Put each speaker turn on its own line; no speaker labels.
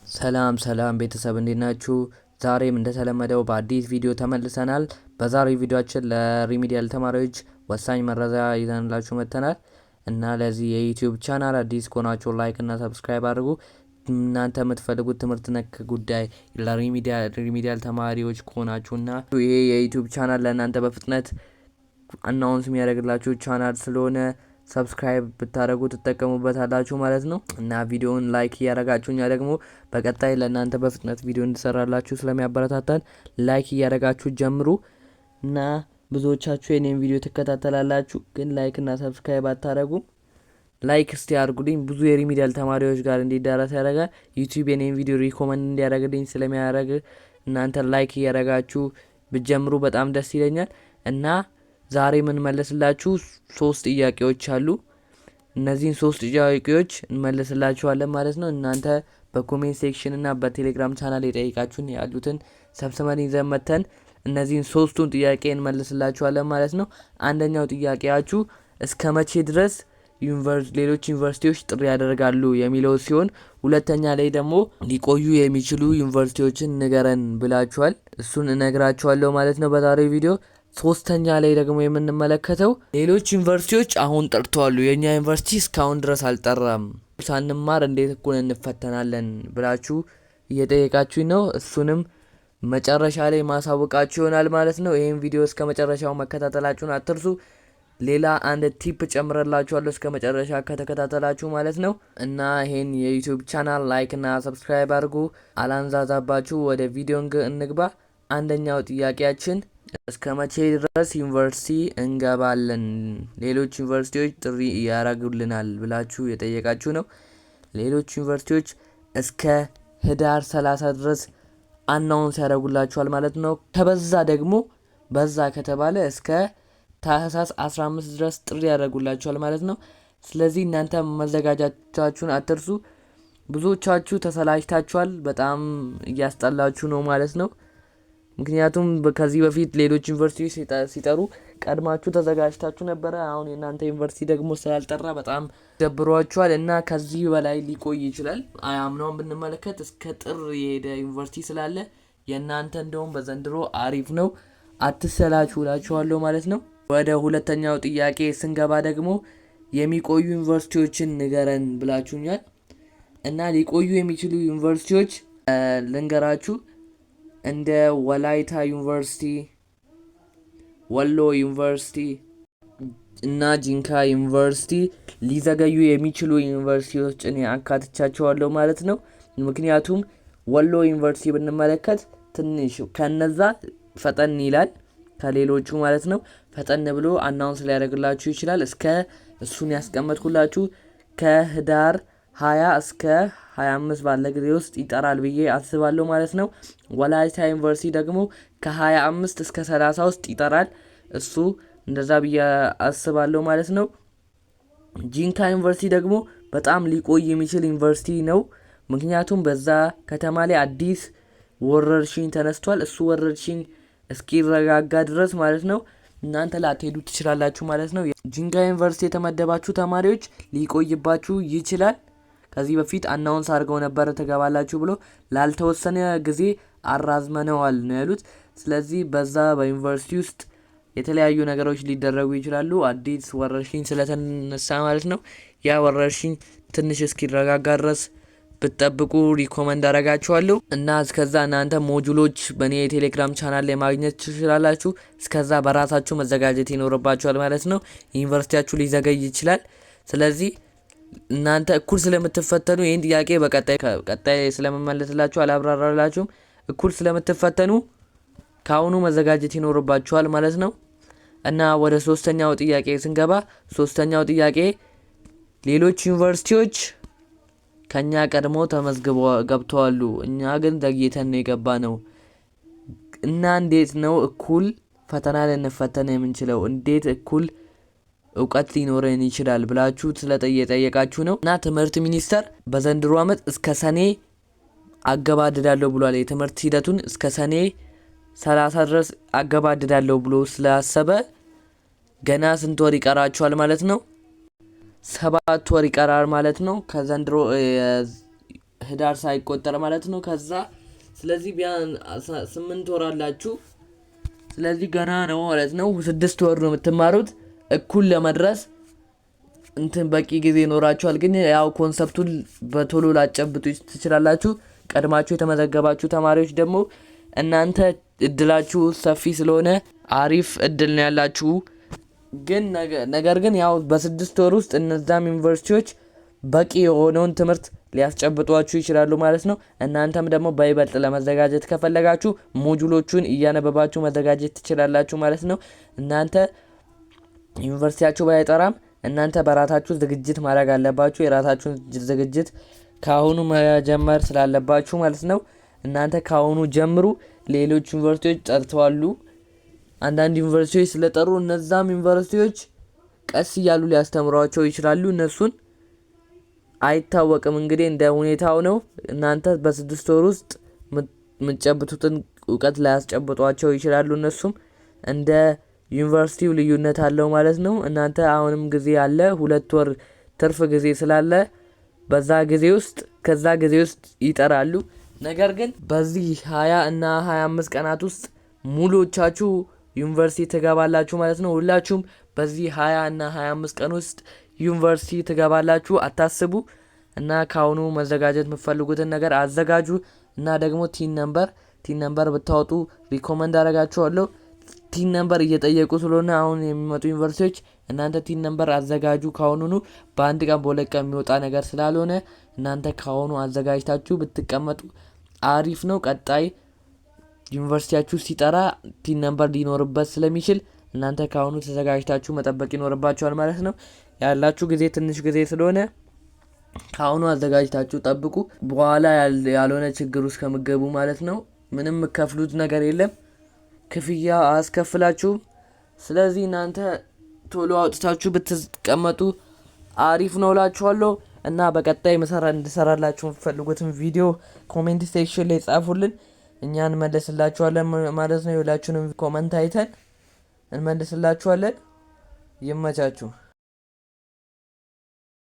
ሰላም ሰላም ቤተሰብ እንዴት ናችሁ? ዛሬም እንደተለመደው በአዲስ ቪዲዮ ተመልሰናል። በዛሬው ቪዲዮአችን ለሪሚዲያል ተማሪዎች ወሳኝ መረጃ ይዘንላችሁ መጥተናል እና ለዚህ የዩቲዩብ ቻናል አዲስ ከሆናችሁ ላይክ እና ሰብስክራይብ አድርጉ። እናንተ የምትፈልጉት ትምህርት ነክ ጉዳይ ለሪሚዲያል ተማሪዎች ከሆናችሁና ይሄ የዩቲዩብ ቻናል ለእናንተ በፍጥነት አናውንስ የሚያደርግላችሁ ቻናል ስለሆነ ሰብስክራይብ ብታደርጉ ትጠቀሙበታላችሁ ማለት ነው እና ቪዲዮውን ላይክ እያደረጋችሁኛ ደግሞ በቀጣይ ለእናንተ በፍጥነት ቪዲዮ እንድሰራላችሁ ስለሚያበረታታን ላይክ እያደረጋችሁ ጀምሩ እና ብዙዎቻችሁ የኔን ቪዲዮ ትከታተላላችሁ ግን ላይክ እና ሰብስክራይብ አታደርጉም። ላይክ እስቲ አድርጉልኝ፣ ብዙ የሪሚዲያል ተማሪዎች ጋር እንዲዳረስ ያደርጋል። ዩቲዩብ የኔን ቪዲዮ ሪኮመንድ እንዲያደርግልኝ ስለሚያደርግ እናንተ ላይክ እያደረጋችሁ ብትጀምሩ በጣም ደስ ይለኛል እና ዛሬ ምን መለስላችሁ 3 ጥያቄዎች አሉ። እነዚህን 3 ጥያቄዎች እንመለስላችኋለን ማለት ነው። እናንተ በኮሜንት ሴክሽን እና በቴሌግራም ቻናል የጠይቃችሁን ያሉትን ሰብስበን ይዘን መተን እነዚህን 3ቱን ጥያቄ እንመልስላችኋለን ማለት ነው። አንደኛው ጥያቄያችሁ እስከ መቼ ድረስ ሌሎች ዩኒቨርሲቲዎች ጥሪ ያደርጋሉ የሚለው ሲሆን ሁለተኛ ላይ ደግሞ ሊቆዩ የሚችሉ ዩኒቨርሲቲዎችን ንገረን ብላችኋል። እሱን እነግራችኋለሁ ማለት ነው በዛሬው ቪዲዮ። ሶስተኛ ላይ ደግሞ የምንመለከተው ሌሎች ዩኒቨርሲቲዎች አሁን ጠርተዋል፣ የኛ ዩኒቨርሲቲ እስካሁን ድረስ አልጠራም፣ ሳንማር እንዴት እኩል እንፈተናለን ብላችሁ እየጠየቃችሁኝ ነው። እሱንም መጨረሻ ላይ ማሳወቃችሁ ይሆናል ማለት ነው። ይሄን ቪዲዮ እስከ መጨረሻው መከታተላችሁን አትርሱ። ሌላ አንድ ቲፕ ጨምረላችኋለሁ እስከ መጨረሻ ከተከታተላችሁ ማለት ነው እና ይሄን የዩቲዩብ ቻናል ላይክ እና ሰብስክራይብ አድርጉ። አላንዛዛባችሁ፣ ወደ ቪዲዮ እንግባ። አንደኛው ጥያቄያችን እስከ መቼ ድረስ ዩኒቨርሲቲ እንገባለን? ሌሎች ዩኒቨርሲቲዎች ጥሪ ያደርጉልናል ብላችሁ የጠየቃችሁ ነው። ሌሎች ዩኒቨርሲቲዎች እስከ ህዳር 30 ድረስ አናውንስ ያደርጉላችኋል ማለት ነው። ከበዛ ደግሞ በዛ ከተባለ እስከ ታህሳስ 15 ድረስ ጥሪ ያደርጉላችኋል ማለት ነው። ስለዚህ እናንተ መዘጋጃታችሁን አትርሱ። ብዙዎቻችሁ ተሰላችታችኋል፣ በጣም እያስጠላችሁ ነው ማለት ነው። ምክንያቱም ከዚህ በፊት ሌሎች ዩኒቨርሲቲዎች ሲጠሩ ቀድማችሁ ተዘጋጅታችሁ ነበረ። አሁን የእናንተ ዩኒቨርሲቲ ደግሞ ስላልጠራ በጣም ደብሯችኋል እና ከዚህ በላይ ሊቆይ ይችላል። አምናውን ብንመለከት እስከ ጥር የሄደ ዩኒቨርሲቲ ስላለ የእናንተ እንደውም በዘንድሮ አሪፍ ነው፣ አትሰላችሁ እላችኋለሁ ማለት ነው። ወደ ሁለተኛው ጥያቄ ስንገባ ደግሞ የሚቆዩ ዩኒቨርሲቲዎችን ንገረን ብላችሁኛል እና ሊቆዩ የሚችሉ ዩኒቨርሲቲዎች ልንገራችሁ። እንደ ወላይታ ዩኒቨርሲቲ፣ ወሎ ዩኒቨርሲቲ እና ጂንካ ዩኒቨርሲቲ ሊዘገዩ የሚችሉ ዩኒቨርሲቲዎችን አካትቻቸዋለሁ ማለት ነው። ምክንያቱም ወሎ ዩኒቨርሲቲ ብንመለከት ትንሽ ከነዛ ፈጠን ይላል ከሌሎቹ ማለት ነው። ፈጠን ብሎ አናውንስ ሊያደርግላችሁ ይችላል። እስከ እሱን ያስቀመጥኩላችሁ ከህዳር 20 እስከ 25 ባለ ጊዜ ውስጥ ይጠራል ብዬ አስባለሁ ማለት ነው። ወላይታ ዩኒቨርሲቲ ደግሞ ከ25 እስከ 30 ውስጥ ይጠራል፣ እሱ እንደዛ ብዬ አስባለሁ ማለት ነው። ጂንካ ዩኒቨርሲቲ ደግሞ በጣም ሊቆይ የሚችል ዩኒቨርሲቲ ነው። ምክንያቱም በዛ ከተማ ላይ አዲስ ወረርሽኝ ተነስቷል። እሱ ወረርሽኝ እስኪረጋጋ ድረስ ማለት ነው እናንተ ላትሄዱ ትችላላችሁ ማለት ነው። ጂንካ ዩኒቨርሲቲ የተመደባችሁ ተማሪዎች ሊቆይባችሁ ይችላል። ከዚህ በፊት አናውንስ አድርገው ነበር ተገባላችሁ ብሎ ላልተወሰነ ጊዜ አራዝመነዋል ነው ያሉት። ስለዚህ በዛ በዩኒቨርሲቲ ውስጥ የተለያዩ ነገሮች ሊደረጉ ይችላሉ፣ አዲስ ወረርሽኝ ስለተነሳ ማለት ነው። ያ ወረርሽኝ ትንሽ እስኪረጋጋ ድረስ ብትጠብቁ ሪኮመንድ አደርጋችኋለሁ እና እስከዛ እናንተ ሞጁሎች በእኔ የቴሌግራም ቻናል ላይ ማግኘት ትችላላችሁ። እስከዛ በራሳችሁ መዘጋጀት ይኖርባችኋል ማለት ነው። ዩኒቨርሲቲያችሁ ሊዘገይ ይችላል። ስለዚህ እናንተ እኩል ስለምትፈተኑ ይህን ጥያቄ በቀጣይ ስለምመለስላችሁ አላብራራላችሁም። እኩል ስለምትፈተኑ ከአሁኑ መዘጋጀት ይኖርባችኋል ማለት ነው እና ወደ ሶስተኛው ጥያቄ ስንገባ ሶስተኛው ጥያቄ ሌሎች ዩኒቨርሲቲዎች ከኛ ቀድሞ ተመዝግበው ገብተዋሉ፣ እኛ ግን ዘግይተን ነው የገባ ነው እና እንዴት ነው እኩል ፈተና ልንፈተን የምንችለው? እንዴት እኩል እውቀት ሊኖረን ይችላል ብላችሁ ስለጠየቃችሁ ነው እና ትምህርት ሚኒስቴር በዘንድሮ ዓመት እስከ ሰኔ አገባድዳለሁ ብሏል። የትምህርት ሂደቱን እስከ ሰኔ 30 ድረስ አገባድዳለሁ ብሎ ስላሰበ ገና ስንት ወር ይቀራችኋል ማለት ነው? 7 ወር ይቀራል ማለት ነው። ከዘንድሮ ህዳር ሳይቆጠር ማለት ነው። ከዛ ስለዚህ ቢያንስ 8 ወር አላችሁ። ስለዚህ ገና ነው ማለት ነው። 6 ወር ነው የምትማሩት። እኩል ለመድረስ በቂ ጊዜ ይኖራችኋል። ግን ያው ኮንሰፕቱን በቶሎ ላጨብጡ ትችላላችሁ። ቀድማችሁ የተመዘገባችሁ ተማሪዎች ደግሞ እናንተ እድላችሁ ሰፊ ስለሆነ አሪፍ እድል ነው ያላችሁ። ግን ነገር ግን ያው በ6 ወር ውስጥ እነዛም ዩኒቨርሲቲዎች በቂ የሆነውን ትምህርት ሊያስጨብጧችሁ ይችላሉ ማለት ነው። እናንተም ደግሞ በይበልጥ ለመዘጋጀት ከፈለጋችሁ ሞጁሎቹን እያነበባችሁ መዘጋጀት ትችላላችሁ ማለት ነው። እናንተ ዩኒቨርሲቲያችሁ ባይጠራም እናንተ በራሳችሁ ዝግጅት ማድረግ አለባችሁ። የራሳችሁን ዝግጅት ካሁኑ መጀመር ስላለባችሁ ማለት ነው። እናንተ ካሁኑ ጀምሩ። ሌሎች ዩኒቨርሲቲዎች ጠርተዋሉ። አንዳንድ ዩኒቨርሲቲዎች ስለጠሩ እነዛም ዩኒቨርሲቲዎች ቀስ እያሉ ሊያስተምሯቸው ይችላሉ። እነሱን አይታወቅም እንግዲህ እንደ ሁኔታው ነው። እናንተ በ6 ወር ውስጥ የምትጨብጡትን እውቀት ላያስጨብጧቸው ይችላሉ። እነሱም እንደ ዩኒቨርሲቲው ልዩነት አለው ማለት ነው። እናንተ አሁንም ጊዜ አለ፣ 2 ወር ትርፍ ጊዜ ስላለ ከዛ ጊዜ ውስጥ ይጠራሉ። ነገር ግን በዚህ 20 እና 25 ቀናት ውስጥ ሙሉዎቻችሁ ዩኒቨርሲቲ ትገባላችሁ ማለት ነው። ሁላችሁም በዚህ 20 እና 25 ቀን ውስጥ ዩኒቨርሲቲ ትገባላችሁ። አታስቡ እና ካሁኑ መዘጋጀት የምትፈልጉትን ነገር አዘጋጁ። እና ደግሞ ቲን ነምበር ብታወጡ ሪኮመንድ አደርጋችኋለሁ። ቲን ነምበር እየጠየቁ ስለሆነ አሁን የሚመጡ ዩኒቨርሲቲዎች እናንተ ቲን ነምበር አዘጋጁ ካሁኑኑ። በአንድ ቀን በሁለት ቀን የሚወጣ ነገር ስላልሆነ እናንተ ካሁኑ አዘጋጅታችሁ ብትቀመጡ አሪፍ ነው። ቀጣይ ዩኒቨርሲቲያችሁ ሲጠራ ቲን ነምበር ሊኖርበት ስለሚችል እናንተ ካሁኑ ተዘጋጅታችሁ መጠበቅ ይኖርባችኋል ማለት ነው። ያላችሁ ጊዜ ትንሽ ጊዜ ስለሆነ ካሁኑ አዘጋጅታችሁ ጠብቁ። በኋላ ያልሆነ ችግር ውስጥ ከምገቡ ማለት ነው። ምንም ከፍሉት ነገር የለም፣ ክፍያ አያስከፍላችሁም። ስለዚህ እናንተ ቶሎ አውጥታችሁ ብትቀመጡ አሪፍ ነው እላችኋለሁ። እና በቀጣይ እንድሰራላችሁ የምትፈልጉትን ቪዲዮ ኮሜንት ሴክሽን ላይ ጻፉልን፣ እኛ እንመልስላችኋለን ማለት ነው። የሁላችሁንም ኮመንት አይተን እንመልስላችኋለን። ይመቻችሁ።